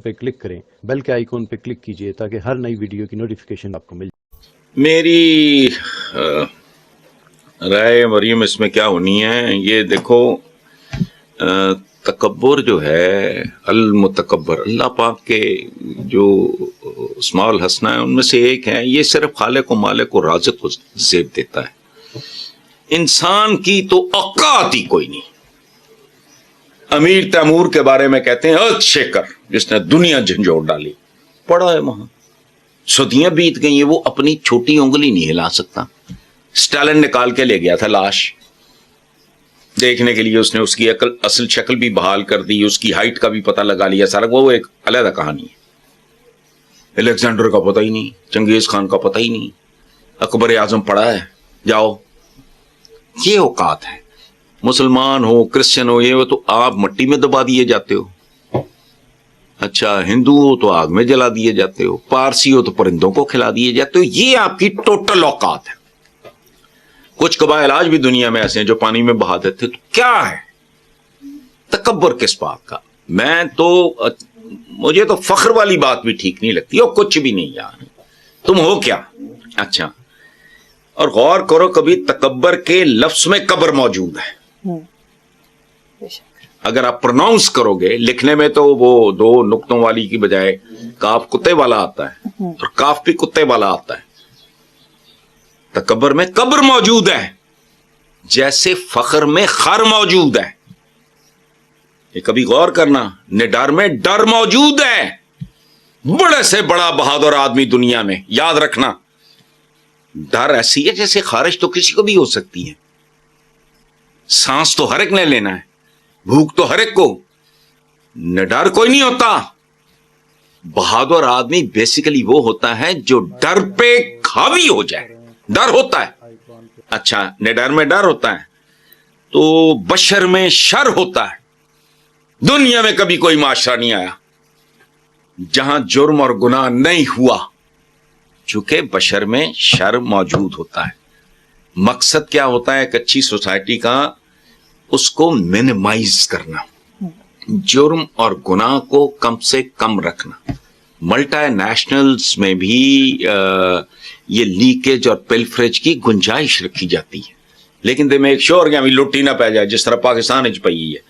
پہ کلک کریں، بیل کے آئیکن پہ کلک کیجئے تاکہ ہر نئی ویڈیو کی نوٹیفیکیشن آپ کو مل جائے۔ میری رائے مریم اس میں کیا ہونی ہے، یہ دیکھو تکبر جو ہے، المتکبر، اللہ پاک کے جو اسماء الحسنہ ہیں ان میں سے ایک ہے، یہ صرف خالق و مالک و رازق کو زیب دیتا ہے، انسان کی تو اوقات ہی کوئی نہیں۔ امیر تیمور کے بارے میں کہتے ہیں ارتھ شیکر، جس نے دنیا جھنجھوڑ ڈالی، پڑا ہے وہاں، صدیاں بیت گئی ہیں، وہ اپنی چھوٹی انگلی نہیں ہلا سکتا۔ اسٹالن نکال کے لے گیا تھا لاش دیکھنے کے لیے، اس نے اس کی اصل شکل بھی بحال کر دی، اس کی ہائٹ کا بھی پتہ لگا لیا سارا، وہ ایک علیحدہ کہانی ہے۔ الیگزینڈر کا پتہ ہی نہیں، چنگیز خان کا پتہ ہی نہیں، اکبر اعظم پڑا ہے، جاؤ۔ یہ اوقات ہے، مسلمان ہو کرسچن ہو، یہ تو آپ مٹی میں دبا دیے جاتے ہو، اچھا ہندو ہو تو آگ میں جلا دیے جاتے ہو، پارسی ہو تو پرندوں کو کھلا دیے جاتے ہو۔ یہ آپ کی ٹوٹل اوقات ہے۔ کچھ قبائل آج بھی دنیا میں ایسے ہیں جو پانی میں بہا دیتے، تو کیا ہے تکبر کس بات کا؟ مجھے تو فخر والی بات بھی ٹھیک نہیں لگتی، اور کچھ بھی نہیں یار، تم ہو کیا؟ اچھا، اور غور کرو کبھی تکبر کے لفظ میں قبر موجود ہے، اگر آپ پروناؤنس کرو گے، لکھنے میں تو وہ دو نقطوں والی کی بجائے کاف کتے والا آتا ہے اور کاف بھی کتے والا آتا ہے۔ تکبر میں قبر موجود ہے، جیسے فخر میں خر موجود ہے۔ یہ کبھی غور کرنا، نڈر میں ڈر موجود ہے۔ بڑے سے بڑا بہادر آدمی دنیا میں، یاد رکھنا، ڈر ایسی ہے جیسے خارش تو کسی کو بھی ہو سکتی ہے، سانس تو ہر ایک نے لینا ہے، بھوک تو ہر ایک کو، نڈر کوئی نہیں ہوتا۔ بہادر آدمی بیسیکلی وہ ہوتا ہے جو ڈر پہ حاوی ہو جائے، ڈر ہوتا ہے۔ اچھا، نڈر میں ڈر ہوتا ہے تو بشر میں شر ہوتا ہے۔ دنیا میں کبھی کوئی معاشرہ نہیں آیا جہاں جرم اور گناہ نہیں ہوا، چونکہ بشر میں شر موجود ہوتا ہے۔ مقصد کیا ہوتا ہے ایک اچھی سوسائٹی کا؟ اس کو منیمائز کرنا، جرم اور گناہ کو کم سے کم رکھنا۔ ملٹی نیشنلز میں بھی یہ لیکیج اور پلفریج کی گنجائش رکھی جاتی ہے، لیکن دے میک شور کہ ہمیں لوٹی نہ پہ جائے جس طرح پاکستان اچ پئی ہے۔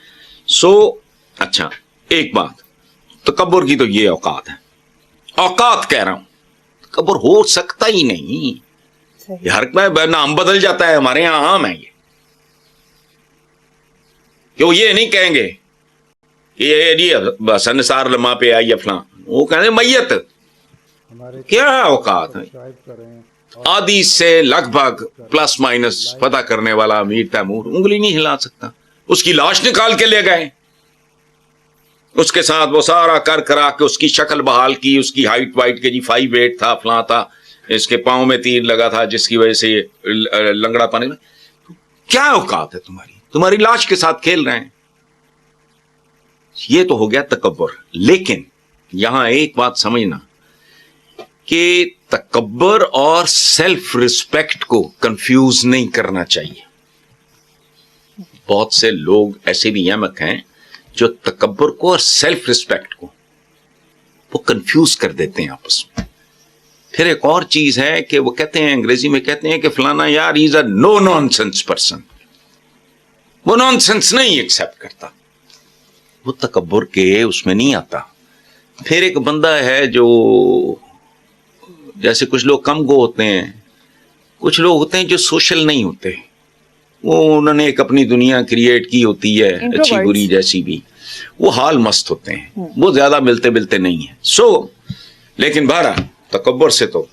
اچھا، ایک بات، تکبر کی تو یہ اوقات ہے، اوقات کہہ رہا ہوں، تکبر ہو سکتا ہی نہیں۔ یہ ہر نام بدل جاتا ہے، ہمارے یہاں عام ہے یہ، کہ وہ یہ نہیں کہیں گے کہ یہ جی بس نثار لمحہ پہ آئی فلاں، وہ کہیں گے میت۔ کیا اوقات ہے؟ آدھی سے لگ بھگ پلس مائنس پتہ کرنے والا امیر تیمور انگلی نہیں ہلا سکتا، اس کی لاش نکال کے لے گئے، اس کے ساتھ وہ سارا کر کرا کے اس کی شکل بحال کی، اس کی ہائٹ وائٹ کے جی 5'8" تھا، فلاں تھا، اس کے پاؤں میں تیر لگا تھا جس کی وجہ سے یہ لنگڑا پانے میں۔ کیا اوقات ہے تمہاری لاش کے ساتھ کھیل رہے ہیں۔ یہ تو ہو گیا تکبر۔ لیکن یہاں ایک بات سمجھنا کہ تکبر اور سیلف ریسپیکٹ کو کنفیوز نہیں کرنا چاہیے۔ بہت سے لوگ ایسے بھی یمک ہیں جو تکبر کو اور سیلف ریسپیکٹ کو وہ کنفیوز کر دیتے ہیں آپس میں۔ پھر ایک اور چیز ہے کہ وہ کہتے ہیں، انگریزی میں کہتے ہیں کہ فلانا یار ہی از اے نو نان سینس پرسن، وہ نان سینس نہیں ایکسپٹ کرتا، وہ تکبر کے اس میں نہیں آتا۔ پھر ایک بندہ ہے جو، جیسے کچھ لوگ کم گو ہوتے ہیں، کچھ لوگ ہوتے ہیں جو سوشل نہیں ہوتے، وہ انہوں نے ایک اپنی دنیا کریٹ کی ہوتی ہے، اچھی بری جیسی بھی، وہ حال مست ہوتے ہیں، وہ زیادہ ملتے نہیں ہیں۔ لیکن بہرحال تکبر سے تو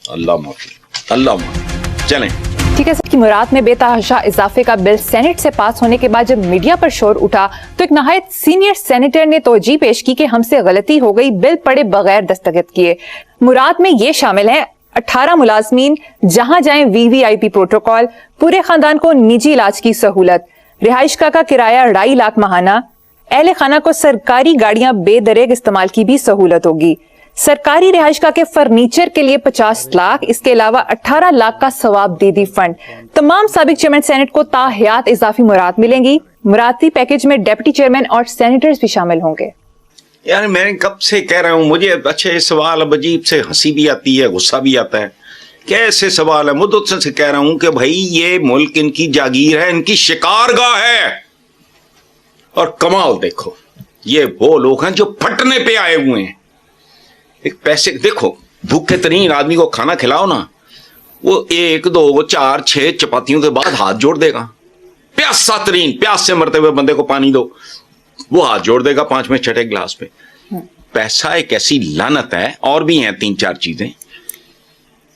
اللہ معافی، اللہ معافی۔ چلیں، ٹھیک ہے سر، کی مراد میں بے تحاشا اضافے کا بل سینٹ سے پاس ہونے کے بعد جب میڈیا پر شور اٹھا تو ایک نہایت سینئر سینیٹر نے توجہ پیش کی کہ ہم سے غلطی ہو گئی، بل پڑھے بغیر دستخط کیے۔ مراد میں یہ شامل ہے 18 ملازمین، جہاں جائیں VVIP پروٹوکول، پورے خاندان کو نجی علاج کی سہولت، رہائش کا کرایہ 2.5 لاکھ ماہانہ، اہل خانہ کو سرکاری گاڑیاں بے دریغ استعمال کی بھی سہولت ہوگی، سرکاری رہائش کا کے فرنیچر کے لیے 50 لاکھ، اس کے علاوہ 18 لاکھ کا ثواب دیدی فنڈ۔ تمام سابق چیئرمین سینٹ کو تاحیات اضافی مراد ملیں گی۔ مراعاتی پیکج میں ڈپٹی چیئرمین اور سینیٹرز بھی شامل ہوں گے۔ یار میں کب سے کہہ رہا ہوں، مجھے اچھے سوال اب عجیب سے ہنسی بھی آتی ہے، غصہ بھی آتا ہے. کیسے سوال ہے؟ مدت سے کہہ رہا ہوں کہ بھائی یہ ملک ان کی جاگیر ہے، ان کی شکارگاہ ہے. اور کمال دیکھو، یہ وہ لوگ ہیں جو پھٹنے پہ آئے ہوئے ہیں. ایک پیسے دیکھو، بھوکے ترین آدمی کو کھانا کھلاؤ نا، وہ 1 2 4 6 چپاتیوں کے بعد ہاتھ جوڑ دے گا. پیاسا ترین، پیاس سے مرتے ہوئے بندے کو پانی دو، وہ ہاتھ جوڑ دے گا 5ویں 6 گلاس پہ. پیسہ ایک ایسی لعنت ہے. اور بھی ہیں 3 4 چیزیں.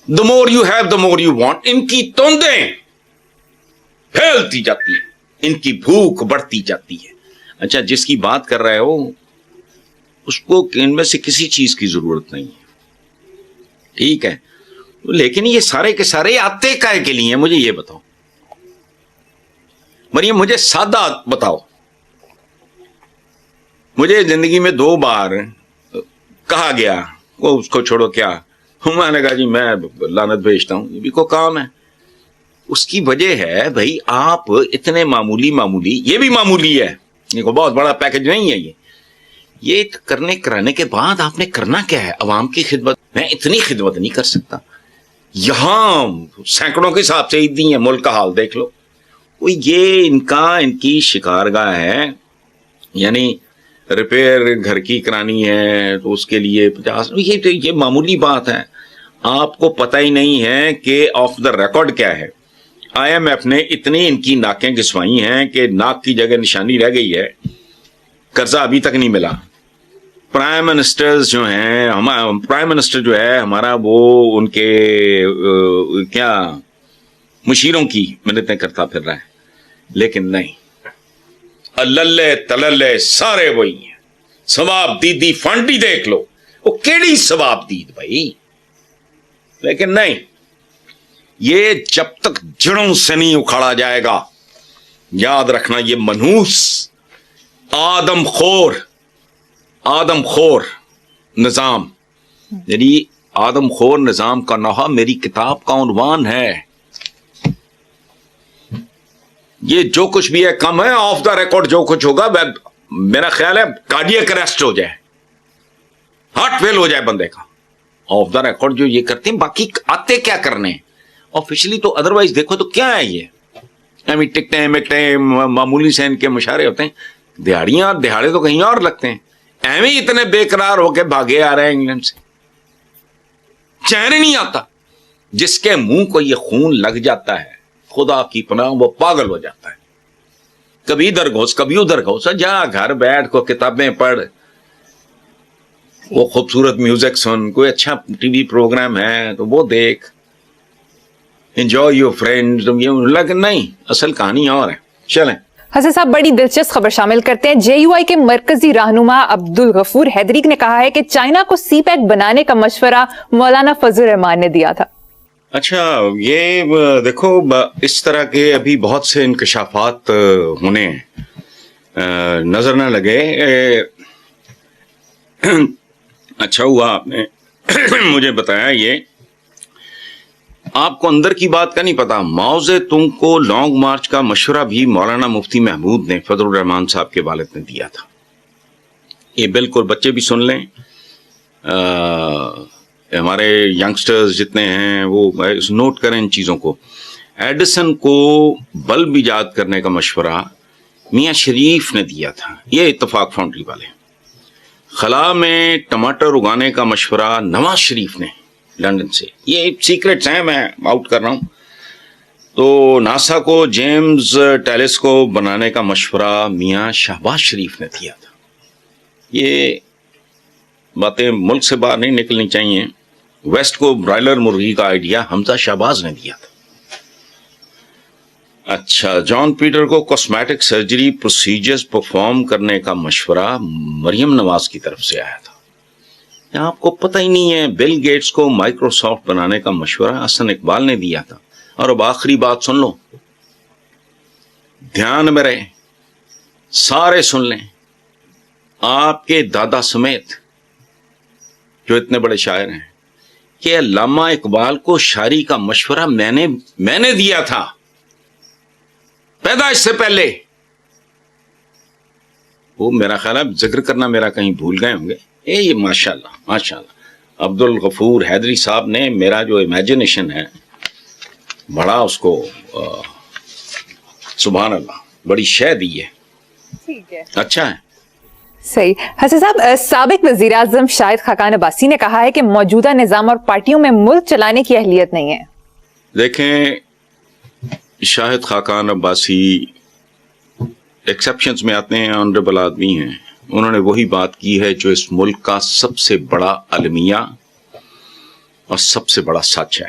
the more you have the more you want. ان کی توندیں پھیلتی جاتی ہیں، ان کی بھوک بڑھتی جاتی ہے. اچھا، جس کی بات کر رہے ہو اس کو ان میں سے کسی چیز کی ضرورت نہیں ہے، ٹھیک ہے، لیکن یہ سارے کے سارے آتے کائے کے لیے ہیں؟ مجھے یہ بتاؤ مریم، مجھے سادہ بتاؤ. مجھے زندگی میں 2 بار کہا گیا وہ اس کو چھوڑو، کیا میں نے کہا جی میں لعنت بھیجتا ہوں، یہ بھی کوئی کام ہے؟ اس کی وجہ ہے بھائی آپ اتنے معمولی، یہ بھی معمولی ہے، یہ کوئی بہت بڑا پیکج نہیں ہے. یہ کرنے کرانے کے بعد آپ نے کرنا کیا ہے؟ عوام کی خدمت. میں اتنی خدمت نہیں کر سکتا. یہاں سینکڑوں کے حساب سے اتنی ہے، ملک کا حال دیکھ لو. یہ ان کی شکارگاہ ہے. یعنی ریپیئر گھر کی کرانی ہے تو اس کے لیے 50، یہ معمولی بات ہے. آپ کو پتہ ہی نہیں ہے کہ آف دا ریکارڈ کیا ہے. IMF نے اتنی ان کی ناکیں گھسوائی ہیں کہ ناک کی جگہ نشانی رہ گئی ہے، قرضہ ابھی تک نہیں ملا. پرائم منسٹر جو ہے ہمارا، وہ ان کے کیا مشیروں کی منتیں کرتا پھر رہا ہے. لیکن نہیں، اللہ تللے سارے وہی ہیں. ثواب دیدی فنڈ ہی دیکھ لو، وہ کیڑی ثواب دید بھائی. لیکن نہیں، یہ جب تک جڑوں سے نہیں اکھاڑا جائے گا، یاد رکھنا، یہ منحوس آدم خور نظام، یعنی آدم خور نظام کا نوحہ میری کتاب کا عنوان ہے. یہ جو کچھ بھی ہے کم ہے. آف دا ریکارڈ جو کچھ ہوگا میرا خیال ہے کارڈیک اریسٹ ہو جائے، ہارٹ فیل ہو جائے بندے کا. آف دا ریکارڈ جو یہ کرتے ہیں، باقی آتے کیا کرنے آفیشلی تو ادروائز دیکھو تو کیا ہے یہ ٹکٹیں معمولی سے ان کے مشارے ہوتے ہیں. دہاڑے تو کہیں اور لگتے ہیں. ایویں اتنے بے قرار ہو کے بھاگے آ رہے ہیں انگلینڈ سے، چین نہیں آتا. جس کے منہ کو یہ خون لگ جاتا ہے، خدا کی پناہ، وہ پاگل ہو جاتا ہے. کبھی ادھر گھوس کبھی ادھر گھوس. جا گھر بیٹھ کو کتابیں پڑھ، وہ خوبصورت میوزک سن، کوئی اچھا ٹی وی پروگرام ہے تو وہ دیکھ، انجوائے یور فرینڈز. لیکن نہیں، اصل کہانی اور ہے. چلیں حسن صاحب، بڑی دلچسپ خبر شامل کرتے ہیں. JUI کے مرکزی رہنما عبدالغفور حیدری نے کہا ہے کہ چائنا کو سی پیک بنانے کا مشورہ مولانا فضل الرحمان نے دیا تھا. اچھا، یہ دیکھو، اس طرح کے ابھی بہت سے انکشافات ہونے نظر نہ لگے. اچھا ہوا آپ نے مجھے بتایا. یہ آپ کو اندر کی بات کا نہیں پتا. ماؤ زے تونگ کو لانگ مارچ کا مشورہ بھی مولانا مفتی محمود نے فضل الرحمان صاحب کے والد نے دیا تھا. یہ بالکل بچے بھی سن لیں، ہمارے ینگسٹرز جتنے ہیں وہ نوٹ کریں ان چیزوں کو. ایڈیسن کو بلب ایجاد کرنے کا مشورہ میاں شریف نے دیا تھا، یہ اتفاق فاؤنڈری والے. خلا میں ٹماٹر اگانے کا مشورہ نواز شریف نے لندن سے. یہ سیکرٹس ہیں، میں آؤٹ کر رہا ہوں. تو ناسا کو جیمز ٹیلیسکوپ بنانے کا مشورہ میاں شہباز شریف نے دیا تھا. یہ باتیں ملک سے باہر نہیں نکلنی چاہیے. ویسٹ کو برائلر مرغی کا آئیڈیا حمزہ شہباز نے دیا تھا. اچھا، جان پیٹر کو کاسمیٹک سرجری پروسیجرز پرفارم کرنے کا مشورہ مریم نواز کی طرف سے آیا تھا. آپ کو پتہ ہی نہیں ہے، بل گیٹس کو مائکروسافٹ بنانے کا مشورہ حسن اقبال نے دیا تھا. اور اب آخری بات سن لو، دھیان میں رہے، سارے سن لیں. آپ کے دادا سمیت جو اتنے بڑے شاعر ہیں، کہ علامہ اقبال کو شاعری کا مشورہ میں نے دیا تھا پیدائش سے پہلے. وہ میرا خیال ہے ذکر کرنا میرا کہیں بھول گئے ہوں گے. یہ ماشاءاللہ عبد الغفور حیدری صاحب نے میرا جو امیجنیشن ہے بڑا اس کو سبحان اللہ بڑی شے دی ہے. ٹھیک ہے, اچھا ہے. صحیح. حسن صاحب, سابق وزیر اعظم شاہد خاقان عباسی نے کہا ہے کہ موجودہ نظام اور پارٹیوں میں ملک چلانے کی اہلیت نہیں ہے. دیکھیں, شاہد خاقان عباسی ایکسیپشنز میں آتے ہیں, آنریبل آدمی ہیں. انہوں نے وہی بات کی ہے جو اس ملک کا سب سے بڑا المیہ اور سب سے بڑا سچ ہے.